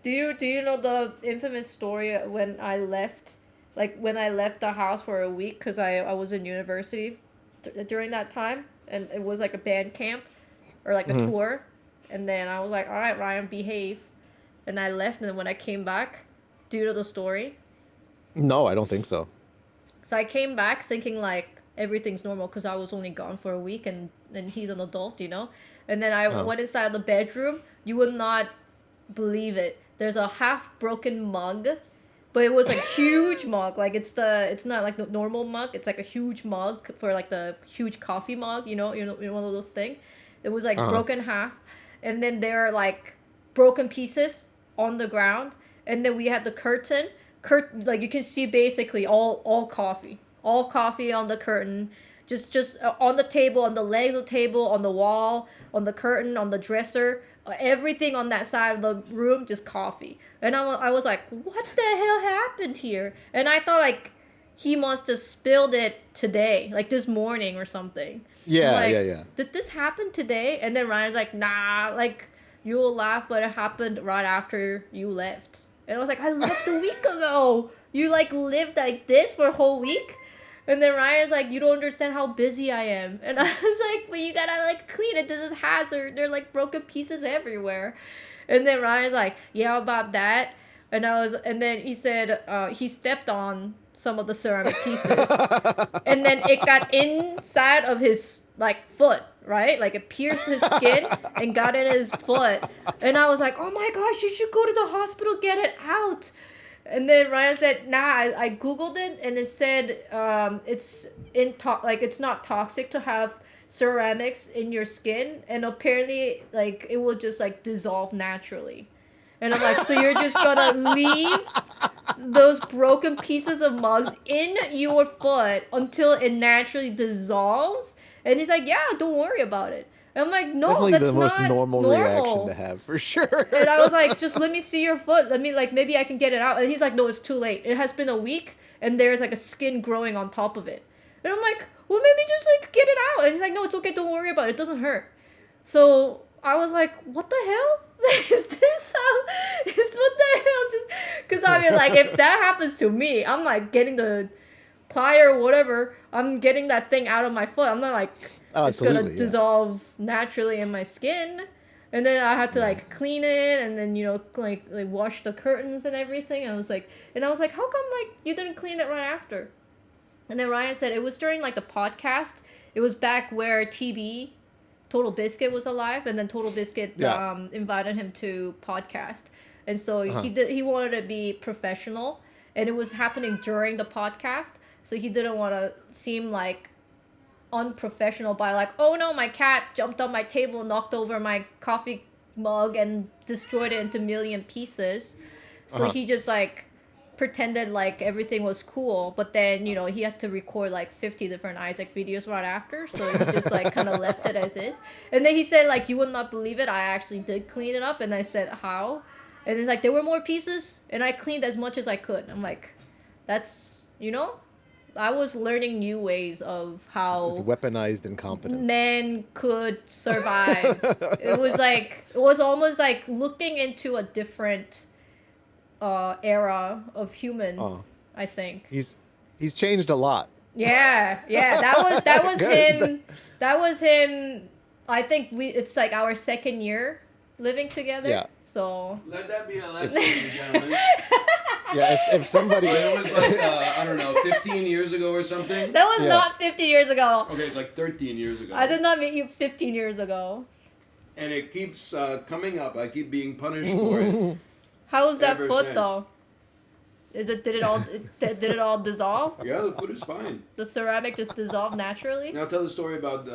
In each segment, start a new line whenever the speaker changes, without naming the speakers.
Do you know the infamous story when I left, like when I left the house for a week because I was in university during that time, and it was like a band camp or like a tour, and then I was like, all right, Ryan, behave, and I left, and then when I came back, do you know the story?
No, I don't think so.
So I came back thinking like everything's normal because I was only gone for a week, and he's an adult, you know, and then I
Oh.
went inside the bedroom. You would not believe it. There's a half broken mug, but it was like huge mug. Like it's not like the normal mug. It's like a huge mug for like the huge coffee mug. You know one of those things. It was like
Uh-huh.
broken half, and then there are like broken pieces on the ground, and then we had the curtain. Like you can see basically all coffee on the curtain, just on the table, on the legs of the table, on the wall, on the curtain, on the dresser, everything on that side of the room, just coffee. And I was like, what the hell happened here? And I thought like he must have spilled it today, like this morning or something. I'm
Yeah, yeah,
like,
yeah.
did this happen today? And then Ryan's like, nah, like you will laugh, but it happened right after you left. And I was like, I left a week ago. You like lived like this for a whole week? And then Ryan's like, you don't understand how busy I am. And I was like, but you gotta like clean it. This is hazard. There are like broken pieces everywhere. And then Ryan's like, yeah, about that. And then he said, he stepped on some of the ceramic pieces, and then it got inside of his like foot, right? Like it pierced his skin and got in his foot. And I was like, oh my gosh, you should go to the hospital, get it out. And then Ryan said, nah, I googled it, and it said it's not toxic to have ceramics in your skin, and apparently like it will just like dissolve naturally. And I'm like, so you're just gonna leave those broken pieces of mugs in your foot until it naturally dissolves? And he's like, yeah, don't worry about it. And I'm like, no,
Definitely
that's
the most
not
normal reaction to
normal.
have, for sure.
And I was like, just let me see your foot. Let me, like, maybe I can get it out. And he's like, no, it's too late. It has been a week, and there's, like, a skin growing on top of it. And I'm like, well, maybe just, like, get it out. And he's like, no, it's okay. Don't worry about it. It doesn't hurt. So I was like, what the hell? Is this how? Is what the hell? Just because I mean, like, if that happens to me, I'm like getting the plier or whatever. I'm getting that thing out of my foot. I'm not like
Oh,
it's gonna
absolutely, yeah.
dissolve naturally in my skin. And then I had to like clean it, and then like wash the curtains and everything. And I was like, how come like you didn't clean it right after? And then Ryan said it was during like the podcast. It was back where TB Total Biscuit was alive, and then Total Biscuit
Yeah.
invited him to podcast, and so
Uh-huh.
he wanted to be professional, and it was happening during the podcast, so he didn't want to seem like unprofessional by like, oh no, my cat jumped on my table, knocked over my coffee mug, and destroyed it into a million pieces. So
Uh-huh.
he just like pretended like everything was cool, but then he had to record like 50 different Isaac videos right after, so he just like kind of left it as is. And then he said like, you would not believe it, I actually did clean it up. And I said, how? And it's like, there were more pieces, and I cleaned as much as I could. I'm like, that's I was learning new ways of
It's
how
weaponized incompetence.
men could survive. It was almost like looking into a different era of human,
Oh,
I think.
he's changed a lot.
Yeah, yeah, that was
Good.
him. That was him. I think it's like our second year living together.
Yeah.
So
Let that be a lesson, ladies and gentlemen.
Yeah, if somebody,
So it was like, I don't know, 15 years ago or something?
that was
Yeah.
not 50 years ago.
Okay, it's like 13 years ago.
I did not meet you 15 years ago.
And it keeps coming up. I keep being punished for it.
How was that
Ever
foot
since.
though? Did it all dissolve?
Yeah, the foot is fine.
The ceramic just dissolved naturally?
Now tell the story about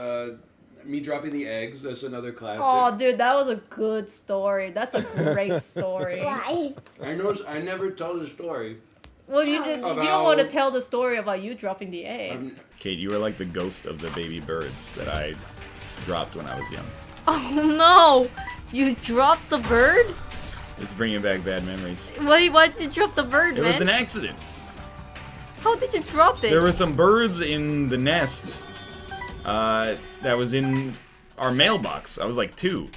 me dropping the eggs. That's another classic.
Oh, dude, that was a good story. That's a great story.
Why?
I never tell the story.
Well, you
About-
don't want to tell the story about you dropping the egg.
Kate, you were like the ghost of the baby birds that I dropped when I was young.
Oh no! You dropped the bird?
It's bringing back bad memories.
Why did you drop the bird,
It
man?
was an accident.
How did you drop it?
There were some birds in the nest that was in our mailbox. I was like 2.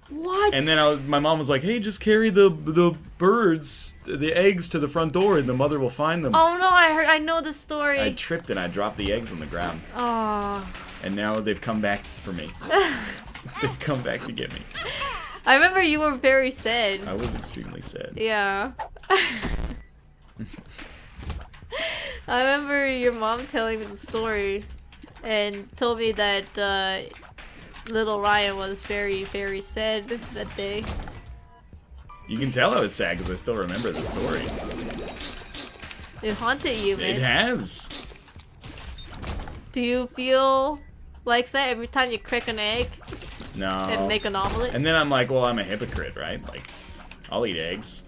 What?
And then my mom was like, hey, just carry the birds the eggs to the front door, and the mother will find them.
Oh no, I know the story.
I tripped and I dropped the eggs on the ground.
Oh.
And now they've come back for me. They've come back to get me.
I remember you were very sad.
I was extremely sad.
Yeah. I remember your mom telling me the story and told me that little Ryan was very, very sad that day.
You can tell I was sad because I still remember the story.
It haunted you, man.
It has.
Do you feel like that every time you crack an egg
No.
and make an omelet?
And then I'm like, well, I'm a hypocrite, right? Like, I'll eat eggs.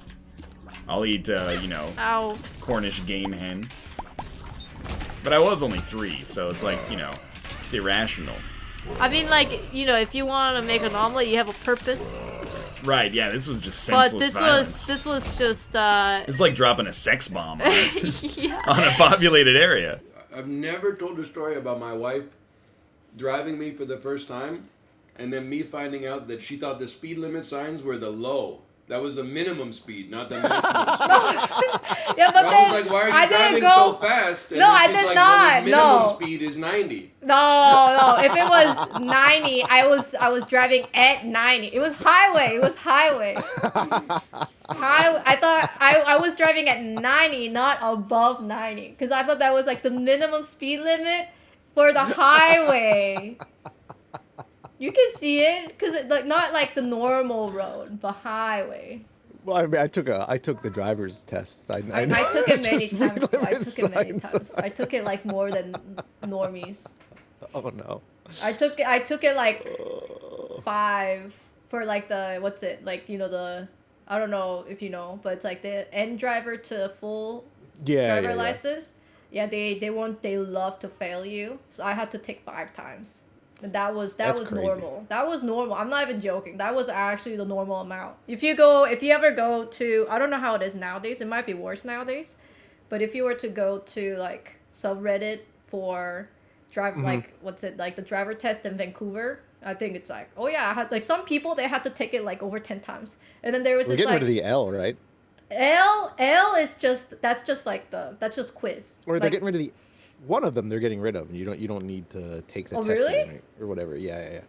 I'll eat,
Ow.
Cornish game hen. But I was only 3, so it's like, it's irrational.
I mean, like, if you want to make an omelet, you have a purpose.
Right, yeah, this was just senseless
But
violence.
this was just
It's like dropping a sex bomb on,
yeah.
on a populated area.
I've never told a story about my wife driving me for the first time, and then me finding out that she thought the speed limit signs were the low. That was the minimum speed, not the maximum speed.
Yeah, but
I
then
was like, why are
I
you
didn't
driving so fast? And
No,
then
I
she's
did
like,
not.
Well, the minimum
No.
speed is 90.
No. If it was 90, I was driving at 90. It was highway. I thought I was driving at 90, not above 90, because I thought that was like the minimum speed limit for the highway. You can see it, because it, like, not like the normal road, but highway.
Well, I mean, I took the driver's test. I
took it many
Just
times.
read
I took it many
signs.
times. I took it like more than normies.
Oh no.
I took it like 5 for like the what's it like the I don't know if you know, but it's like the end driver to full driver license. Yeah, they love to fail you. So I had to take 5 times. And that was
That's crazy.
normal. That was normal. I'm not even joking. That was actually the normal amount. If you ever go to, I don't know how it is nowadays. It might be worse nowadays. But if you were to go to like subreddit for like what's it like the driver test in Vancouver, I think it's like, oh yeah, I had like some people they had to take it like over 10 times. And then there was
We're
this
getting
like
rid of the L, right?
L is just that's just quiz.
Or they're
Like,
getting rid of the one of them. They're getting rid of, and you don't need to take the
Oh,
test
really?
again, or whatever. Yeah.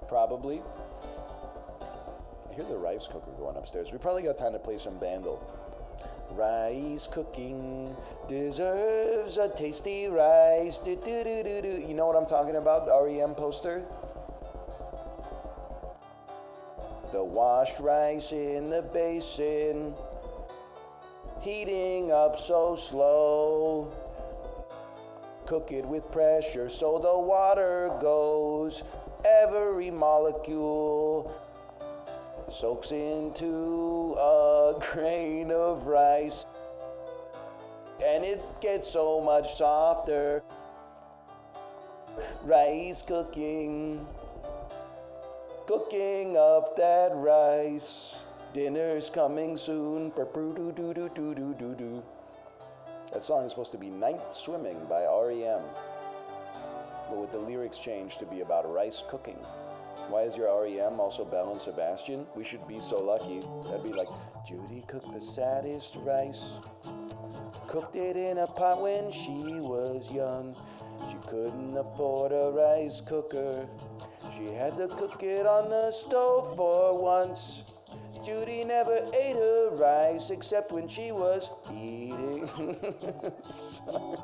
Probably. I hear the rice cooker going upstairs. We probably got time to play some bandle. Rice cooking deserves a tasty rice. Do, do, do, do, do. You know what I'm talking about? REM poster? The washed rice in the basin, heating up so slow. Cook it with pressure so the water goes. Every molecule soaks into a grain of rice, and it gets so much softer. Rice cooking, cooking up that rice. Dinner's coming soon. Do. That song is supposed to be Night Swimming by REM, but with the lyrics changed to be about rice cooking. Why is your REM also Belle and Sebastian? We should be so lucky. That'd be like, Judy cooked the saddest rice. Cooked it in a pot when she was young. She couldn't afford a rice cooker. She had to cook it on the stove for once. Judy never ate her rice except when she was eating. Sorry.